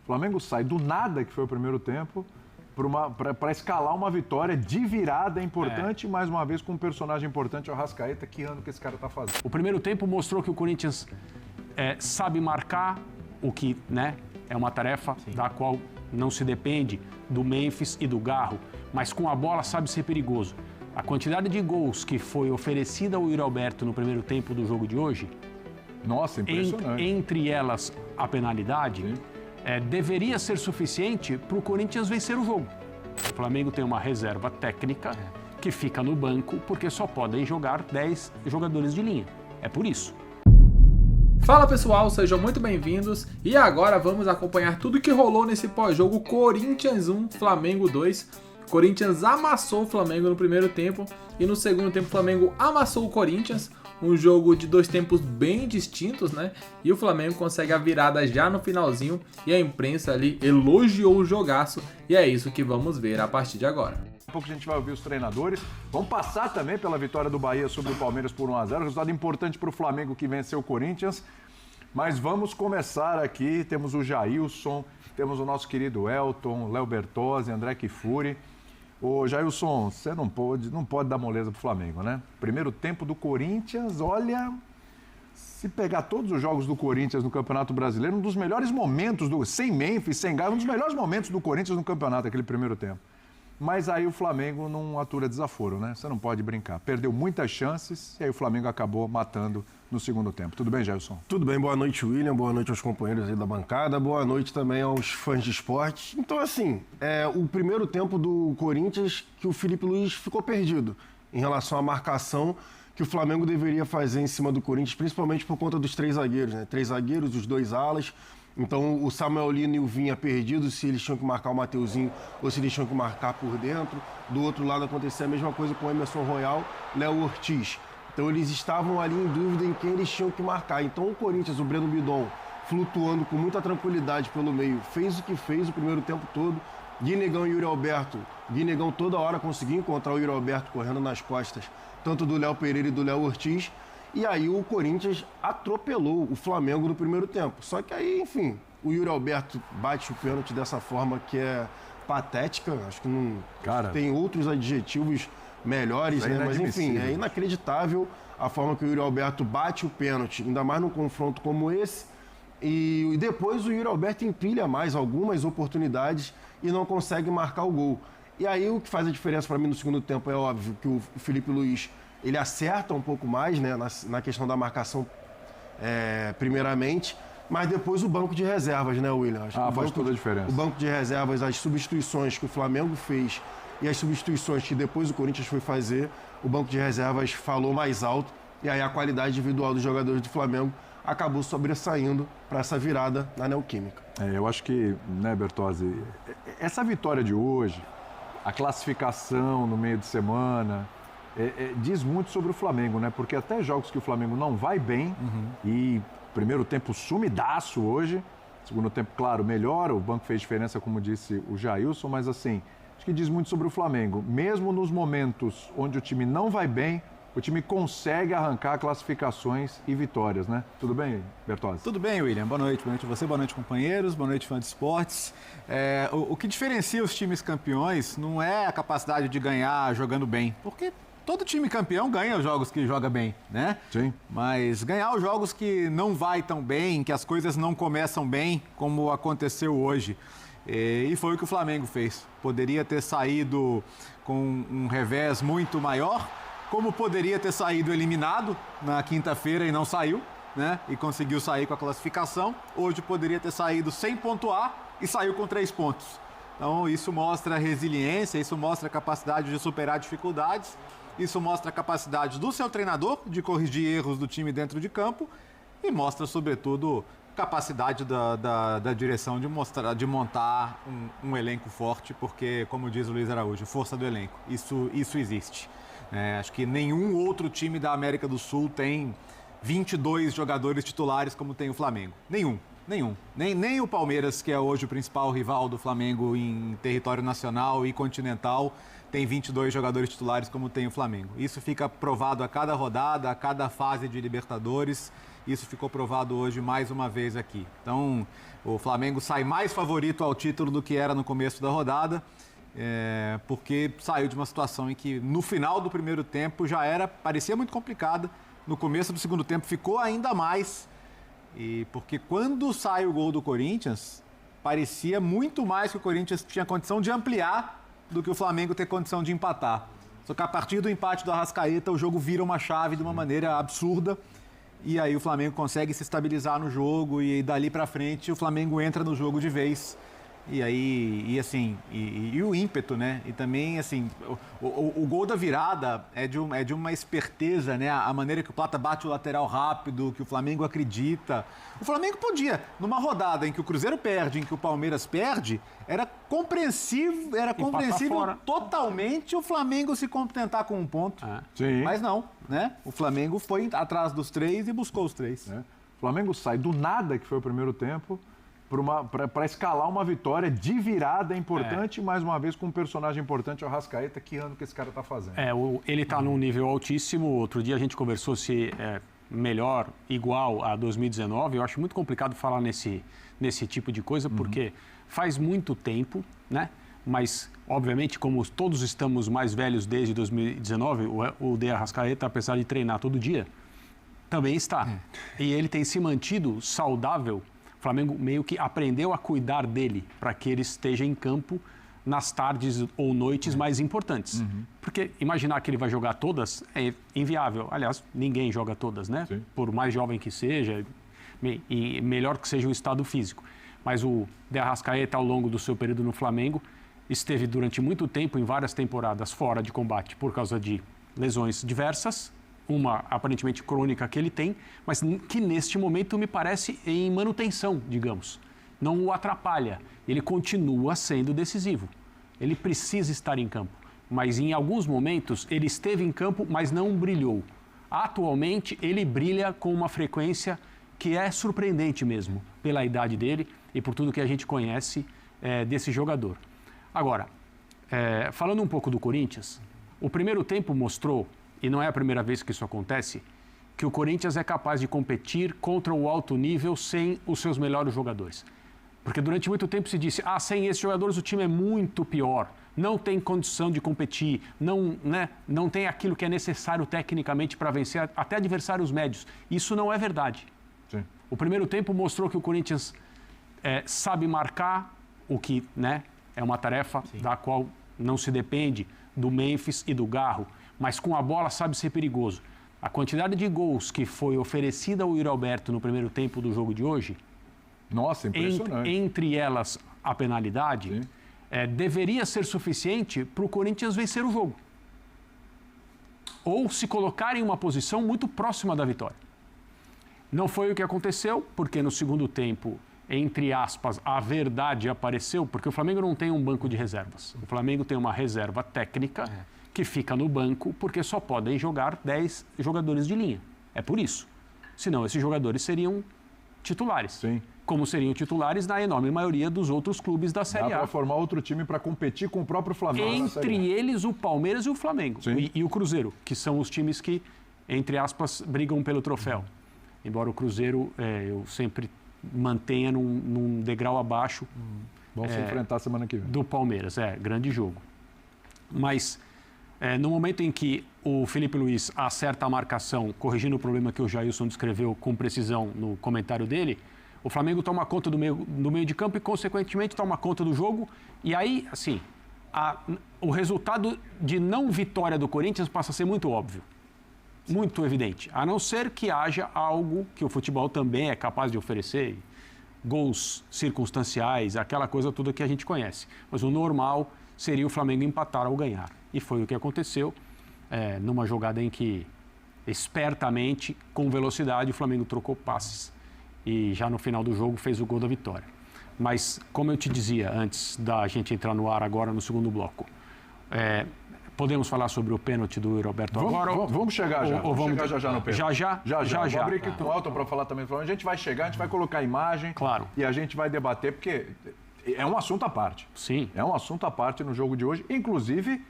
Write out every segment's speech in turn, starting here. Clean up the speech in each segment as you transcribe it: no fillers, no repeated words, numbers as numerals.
O Flamengo sai do nada, que foi o primeiro tempo, para escalar uma vitória de virada importante, mais uma vez com um personagem importante, o Arrascaeta. Que ano que esse cara tá fazendo? O primeiro tempo mostrou que o Corinthians sabe marcar, o que, né, é uma tarefa da qual não se depende do Memphis e do Garro, mas com a bola sabe ser perigoso. A quantidade de gols que foi oferecida ao Yuri Alberto no primeiro tempo do jogo de hoje, nossa, impressionante. Entre elas a penalidade, deveria ser suficiente para o Corinthians vencer o jogo. O Flamengo tem uma reserva técnica que fica no banco porque só podem jogar 10 jogadores de linha. É por isso. Fala pessoal, sejam muito bem-vindos e agora vamos acompanhar tudo que rolou nesse pós-jogo Corinthians 1, Flamengo 2. Corinthians amassou o Flamengo no primeiro tempo e no segundo tempo o Flamengo amassou o Corinthians. Um jogo de dois tempos bem distintos, né? E o Flamengo consegue a virada já no finalzinho e a imprensa ali elogiou o jogaço e é isso que vamos ver a partir de agora. Daqui a pouco a gente vai ouvir os treinadores. Vamos passar também pela vitória do Bahia sobre o Palmeiras por 1-0. Resultado importante para o Flamengo que venceu o Corinthians. Mas vamos começar aqui. Temos o Jailson, temos o nosso querido Elton, Léo Bertozzi, André Kifuri. Ô Jailson, você não pode dar moleza pro Flamengo, né? Primeiro tempo do Corinthians, olha, se pegar todos os jogos do Corinthians no Campeonato Brasileiro, um dos melhores momentos, sem Memphis, sem Galo, um dos melhores momentos do Corinthians no campeonato, aquele primeiro tempo. Mas aí o Flamengo não atura desaforo, né? Você não pode brincar. Perdeu muitas chances e aí o Flamengo acabou matando no segundo tempo. Tudo bem, Jailson? Tudo bem, boa noite, William, boa noite aos companheiros aí da bancada, boa noite também aos fãs de esporte. Então, assim, o primeiro tempo do Corinthians que o Felipe Luiz ficou perdido em relação à marcação que o Flamengo deveria fazer em cima do Corinthians, principalmente por conta dos três zagueiros, né? Três zagueiros, os dois alas. Então, o Samuel Lino e o Vinha perdidos, se eles tinham que marcar o Mateuzinho ou se eles tinham que marcar por dentro. Do outro lado, acontecia a mesma coisa com o Emerson Royal, Léo Ortiz. Então, eles estavam ali em dúvida em quem eles tinham que marcar. Então, o Corinthians, o Breno Bidon, flutuando com muita tranquilidade pelo meio, fez o que fez o primeiro tempo todo. Guinegão e Yuri Alberto. Guinegão toda hora conseguiu encontrar o Yuri Alberto correndo nas costas, tanto do Léo Pereira e do Léo Ortiz. E aí o Corinthians atropelou o Flamengo no primeiro tempo. Só que aí, enfim, o Yuri Alberto bate o pênalti dessa forma que é patética. Acho que não tem outros adjetivos melhores, né? Mas enfim, é inacreditável a forma que o Yuri Alberto bate o pênalti, ainda mais num confronto como esse. E depois o Yuri Alberto empilha mais algumas oportunidades e não consegue marcar o gol. E aí o que faz a diferença para mim no segundo tempo é óbvio que o Felipe Luiz ele acerta um pouco mais, né, na questão da marcação, primeiramente, mas depois o banco de reservas, né, William? Faz toda a diferença. O banco de reservas, as substituições que o Flamengo fez e as substituições que depois o Corinthians foi fazer, o banco de reservas falou mais alto e aí a qualidade individual dos jogadores do Flamengo acabou sobressaindo para essa virada na Neoquímica. Eu acho que, né, Bertozzi, essa vitória de hoje, a classificação no meio de semana, diz muito sobre o Flamengo, né? Porque até jogos que o Flamengo não vai bem, e primeiro tempo sumidaço hoje, segundo tempo, claro, melhor, o banco fez diferença, como disse o Jailson, mas assim, acho que diz muito sobre o Flamengo. Mesmo nos momentos onde o time não vai bem, o time consegue arrancar classificações e vitórias, né? Tudo bem, Bertozzi? Tudo bem, William. Boa noite a você, boa noite, companheiros, boa noite, fã de esportes. O que diferencia os times campeões não é a capacidade de ganhar jogando bem, porque todo time campeão ganha os jogos que joga bem, né? Sim. Mas ganhar os jogos que não vai tão bem, que as coisas não começam bem, como aconteceu hoje. E foi o que o Flamengo fez. Poderia ter saído com um revés muito maior, como poderia ter saído eliminado na quinta-feira e não saiu, né? E conseguiu sair com a classificação. Hoje poderia ter saído sem pontuar e saiu com 3 pontos. Então isso mostra resiliência, isso mostra capacidade de superar dificuldades. Isso mostra a capacidade do seu treinador de corrigir erros do time dentro de campo e mostra, sobretudo, capacidade da direção de montar um elenco forte, porque, como diz o Luiz Araújo, força do elenco. Isso existe. Acho que nenhum outro time da América do Sul tem 22 jogadores titulares como tem o Flamengo. Nenhum. Nenhum. Nem o Palmeiras, que é hoje o principal rival do Flamengo em território nacional e continental, tem 22 jogadores titulares como tem o Flamengo. Isso fica provado a cada rodada, a cada fase de Libertadores. Isso ficou provado hoje mais uma vez aqui. Então, o Flamengo sai mais favorito ao título do que era no começo da rodada, porque saiu de uma situação em que no final do primeiro tempo parecia muito complicada. No começo do segundo tempo ficou ainda mais. E porque quando sai o gol do Corinthians, parecia muito mais que o Corinthians tinha condição de ampliar do que o Flamengo ter condição de empatar. Só que a partir do empate do Arrascaeta, o jogo vira uma chave de uma maneira absurda. E aí o Flamengo consegue se estabilizar no jogo e dali pra frente o Flamengo entra no jogo de vez. E aí, e o ímpeto, né? E também, assim, o gol da virada é de uma esperteza, né? A maneira que o Plata bate o lateral rápido, que o Flamengo acredita. O Flamengo podia, numa rodada em que o Cruzeiro perde, em que o Palmeiras perde, era compreensível totalmente o Flamengo se contentar com um ponto. Sim. Mas não, né? O Flamengo foi atrás dos 3 e buscou os 3. O Flamengo sai do nada, que foi o primeiro tempo, para escalar uma vitória de virada importante, mais uma vez com um personagem importante, o Arrascaeta. Que ano que esse cara está fazendo? Ele está num nível altíssimo. Outro dia a gente conversou se é melhor, igual a 2019. Eu acho muito complicado falar nesse tipo de coisa, porque faz muito tempo, né? Mas, obviamente, como todos estamos mais velhos desde 2019, o De Arrascaeta, apesar de treinar todo dia, também está. E ele tem se mantido saudável. O Flamengo meio que aprendeu a cuidar dele para que ele esteja em campo nas tardes ou noites mais importantes. Porque imaginar que ele vai jogar todas é inviável. Aliás, ninguém joga todas, né? Sim. Por mais jovem que seja e melhor que seja o estado físico. Mas o De Arrascaeta, ao longo do seu período no Flamengo, esteve durante muito tempo, em várias temporadas, fora de combate por causa de lesões diversas. Uma aparentemente crônica que ele tem, mas que neste momento me parece em manutenção, digamos. Não o atrapalha. Ele continua sendo decisivo. Ele precisa estar em campo. Mas em alguns momentos ele esteve em campo, mas não brilhou. Atualmente ele brilha com uma frequência que é surpreendente mesmo, pela idade dele e por tudo que a gente conhece desse jogador. Agora, falando um pouco do Corinthians, o primeiro tempo mostrou, e não é a primeira vez que isso acontece, que o Corinthians é capaz de competir contra o alto nível sem os seus melhores jogadores. Porque durante muito tempo se disse, sem esses jogadores o time é muito pior, não tem condição de competir, não tem aquilo que é necessário tecnicamente para vencer até adversários médios. Isso não é verdade. Sim. O primeiro tempo mostrou que o Corinthians sabe marcar, o que é uma tarefa da qual não se depende do Memphis e do Garro, mas com a bola sabe ser perigoso. A quantidade de gols que foi oferecida ao Yuri Alberto no primeiro tempo do jogo de hoje, nossa, impressionante. Entre elas a penalidade, deveria ser suficiente para o Corinthians vencer o jogo. Ou se colocar em uma posição muito próxima da vitória. Não foi o que aconteceu, porque no segundo tempo, entre aspas, a verdade apareceu, porque o Flamengo não tem um banco de reservas. O Flamengo tem uma reserva técnica que fica no banco porque só podem jogar 10 jogadores de linha. É por isso. Senão esses jogadores seriam titulares. Sim. Como seriam titulares na enorme maioria dos outros clubes da Série Dá A. para formar outro time para competir com o próprio Flamengo. Entre eles, o Palmeiras e o Flamengo. E o Cruzeiro, que são os times que, entre aspas, brigam pelo troféu. Embora o Cruzeiro, eu sempre mantenha num degrau abaixo. Vamos se enfrentar semana que vem. Do Palmeiras, grande jogo. Mas, no momento em que o Felipe Luiz acerta a marcação, corrigindo o problema que o Jailson descreveu com precisão no comentário dele, o Flamengo toma conta do meio de campo e, consequentemente, toma conta do jogo. E aí, assim, o resultado de não vitória do Corinthians passa a ser muito óbvio. Muito evidente. A não ser que haja algo que o futebol também é capaz de oferecer. Gols circunstanciais, aquela coisa toda que a gente conhece. Mas o normal seria o Flamengo empatar ou ganhar. E foi o que aconteceu numa jogada em que, espertamente, com velocidade, o Flamengo trocou passes. E já no final do jogo fez o gol da vitória. Mas, como eu te dizia antes da gente entrar no ar agora no segundo bloco, Podemos falar sobre o pênalti do Roberto agora? Vamos chegar já. Ou Vamos chegar já no pênalti. Já. Vou abrir aqui com o Elton para falar também. A gente vai chegar, a gente vai colocar a imagem. Claro. E a gente vai debater, porque é um assunto à parte. Sim. É um assunto à parte no jogo de hoje. Inclusive,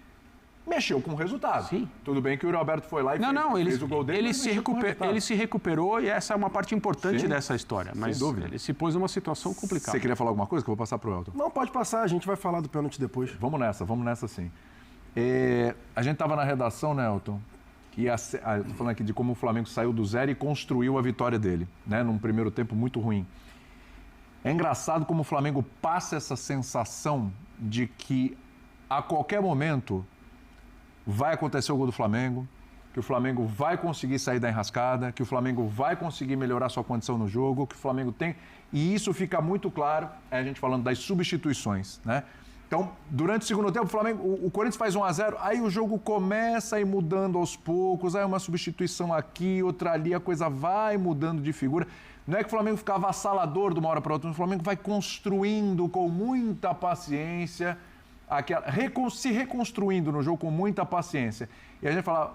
mexeu com o resultado. Sim. Tudo bem que o Roberto foi lá e fez o gol dele. Ele se recuperou e essa é uma parte importante Sim, dessa história. Mas sem dúvida. ele se pôs numa situação complicada. Você queria falar alguma coisa que eu vou passar para o Elton? Não, pode passar, a gente vai falar do pênalti depois. Vamos nessa sim. A gente estava na redação, né, Elton? E tô falando aqui de como o Flamengo saiu do zero e construiu a vitória dele, né? Num primeiro tempo muito ruim. É engraçado como o Flamengo passa essa sensação de que a qualquer momento vai acontecer o gol do Flamengo, que o Flamengo vai conseguir sair da enrascada, que o Flamengo vai conseguir melhorar sua condição no jogo, que o Flamengo tem... E isso fica muito claro, a gente falando das substituições, né? Então, durante o segundo tempo, o Corinthians faz 1-0, aí o jogo começa a ir mudando aos poucos, aí uma substituição aqui, outra ali, a coisa vai mudando de figura. Não é que o Flamengo fica avassalador de uma hora para outra, o Flamengo vai construindo com muita paciência, se reconstruindo no jogo com muita paciência. E a gente fala,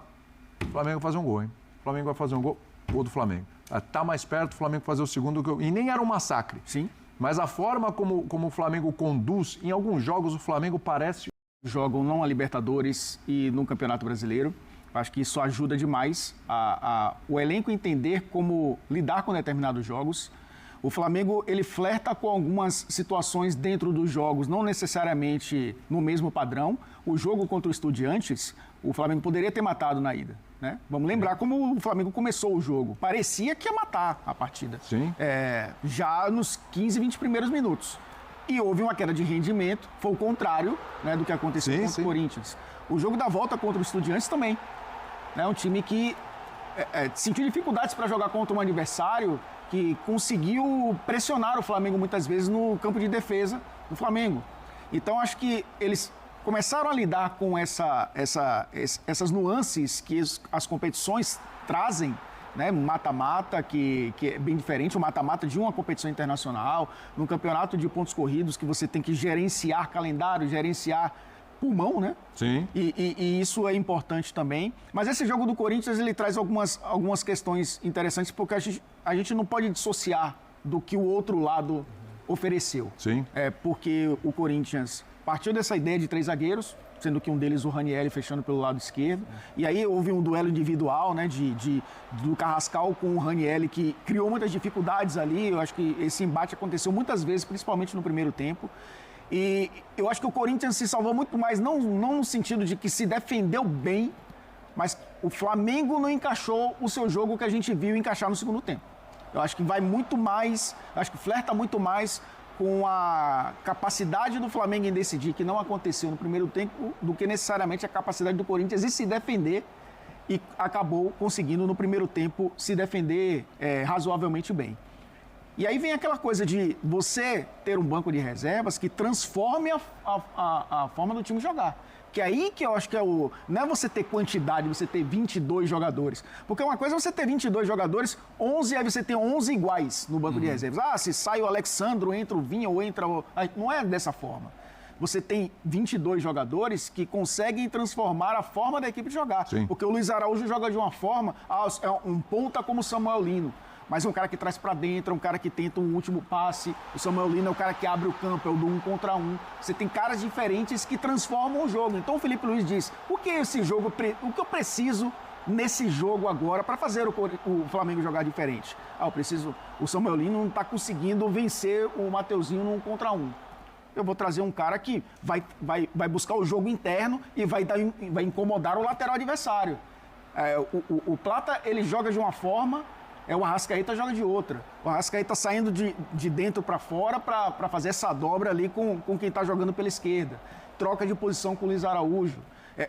o Flamengo vai fazer um gol, hein? O Flamengo vai fazer um gol do Flamengo. Tá mais perto, o Flamengo fazer o segundo, e nem era um massacre. Sim. Mas a forma como o Flamengo conduz, em alguns jogos o Flamengo parece... Jogam não a Libertadores e no Campeonato Brasileiro. Acho que isso ajuda demais o elenco entender como lidar com determinados jogos. O Flamengo, ele flerta com algumas situações dentro dos jogos, não necessariamente no mesmo padrão. O jogo contra o Estudiantes, o Flamengo poderia ter matado na ida, né? Vamos lembrar como o Flamengo começou o jogo. Parecia que ia matar a partida. Sim. Já nos 15, 20 primeiros minutos. E houve uma queda de rendimento, foi o contrário, né, do que aconteceu contra o Corinthians. O jogo da volta contra o Estudiantes também. É um time que sentiu dificuldades para jogar contra um adversário que conseguiu pressionar o Flamengo muitas vezes no campo de defesa do Flamengo. Então, acho que eles começaram a lidar com essas nuances que as competições trazem, né? Mata-mata, que é bem diferente, o mata-mata de uma competição internacional, num campeonato de pontos corridos que você tem que gerenciar calendário, gerenciar pulmão, né? Sim. E isso é importante também. Mas esse jogo do Corinthians, ele traz algumas questões interessantes, porque a gente não pode dissociar do que o outro lado ofereceu. Sim. Porque o Corinthians partiu dessa ideia de 3 zagueiros, sendo que um deles o Ranieri fechando pelo lado esquerdo. E aí houve um duelo individual, né, do Carrascal com o Ranieri, que criou muitas dificuldades ali. Eu acho que esse embate aconteceu muitas vezes, principalmente no primeiro tempo. E eu acho que o Corinthians se salvou muito mais, não no sentido de que se defendeu bem, mas o Flamengo não encaixou o seu jogo que a gente viu encaixar no segundo tempo. Eu acho que vai muito mais, acho que flerta muito mais com a capacidade do Flamengo em decidir, que não aconteceu no primeiro tempo, do que necessariamente a capacidade do Corinthians em se defender, e acabou conseguindo no primeiro tempo se defender razoavelmente bem. E aí vem aquela coisa de você ter um banco de reservas que transforme a forma do time jogar. Que é aí que eu acho que não é você ter quantidade, você ter 22 jogadores. Porque uma coisa é você ter 22 jogadores, 11, aí você tem 11 iguais no banco de reservas. Se sai o Alexandro, entra o Vinha ou entra o... Não é dessa forma. Você tem 22 jogadores que conseguem transformar a forma da equipe de jogar. Sim. Porque o Luiz Araújo joga de uma forma, é um ponta como o Samuel Lino. Mas é um cara que traz pra dentro, é um cara que tenta um último passe. O Samuel Lino é o cara que abre o campo, é o do 1 contra 1. Você tem caras diferentes que transformam o jogo. Então o Felipe Luiz diz, o que eu preciso nesse jogo agora para fazer o Flamengo jogar diferente? O Samuel Lino não está conseguindo vencer o Mateuzinho no 1 contra 1. Eu vou trazer um cara que vai buscar o jogo interno e vai incomodar o lateral adversário. O Plata, ele joga de uma forma... O Arrascaeta joga de outra. O Arrascaeta saindo de dentro para fora para fazer essa dobra ali com quem está jogando pela esquerda. Troca de posição com o Luiz Araújo.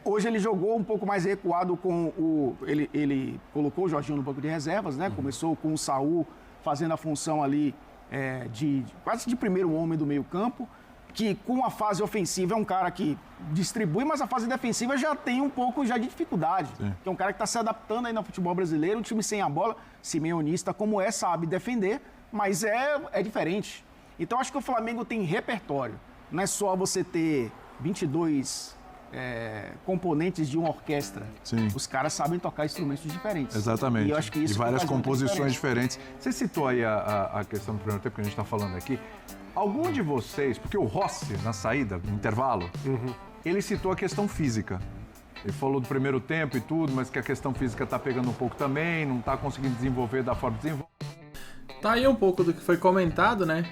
Hoje ele jogou um pouco mais recuado com ele colocou o Jorginho no banco de reservas, né? Começou com o Saul fazendo a função ali quase de primeiro homem do meio campo, que com a fase ofensiva é um cara que distribui, mas a fase defensiva já tem um pouco de dificuldade. Sim. Que é um cara que está se adaptando aí no futebol brasileiro, um time sem a bola, simeonista como sabe defender, mas é diferente. Então acho que o Flamengo tem repertório. Não é só você ter 22 componentes de uma orquestra. Sim. Os caras sabem tocar instrumentos diferentes. Exatamente. E eu acho que isso e várias faz muita composições diferença. diferentes. Você citou aí a questão do primeiro tempo que a gente está falando aqui. Algum de vocês, porque o Rossi, na saída, no intervalo, ele citou a questão física. Ele falou do primeiro tempo e tudo, mas que a questão física está pegando um pouco também, não está conseguindo desenvolver da forma que desenvolve. Tá aí um pouco do que foi comentado, né?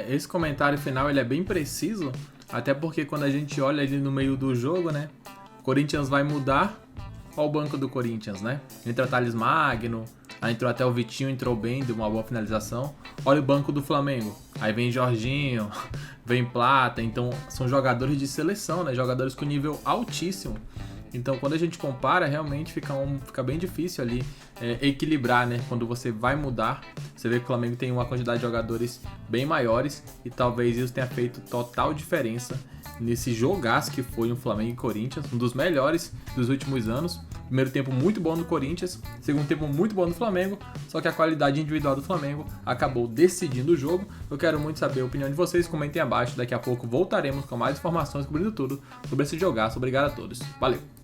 Esse comentário final ele é bem preciso, até porque quando a gente olha ali no meio do jogo, né? O Corinthians vai mudar. Olha o banco do Corinthians, né? Entra Thales Magno, aí entrou até o Vitinho, entrou bem, deu uma boa finalização. Olha o banco do Flamengo. Aí vem Jorginho, vem Plata, então são jogadores de seleção, né? Jogadores com nível altíssimo. Então, quando a gente compara, realmente fica bem difícil ali equilibrar, né? Quando você vai mudar, você vê que o Flamengo tem uma quantidade de jogadores bem maiores e talvez isso tenha feito total diferença nesse jogaço que foi o Flamengo e Corinthians, um dos melhores dos últimos anos. Primeiro tempo muito bom do Corinthians, segundo tempo muito bom do Flamengo, só que a qualidade individual do Flamengo acabou decidindo o jogo. Eu quero muito saber a opinião de vocês, comentem abaixo, daqui a pouco voltaremos com mais informações cobrindo tudo sobre esse jogaço. Obrigado a todos, valeu!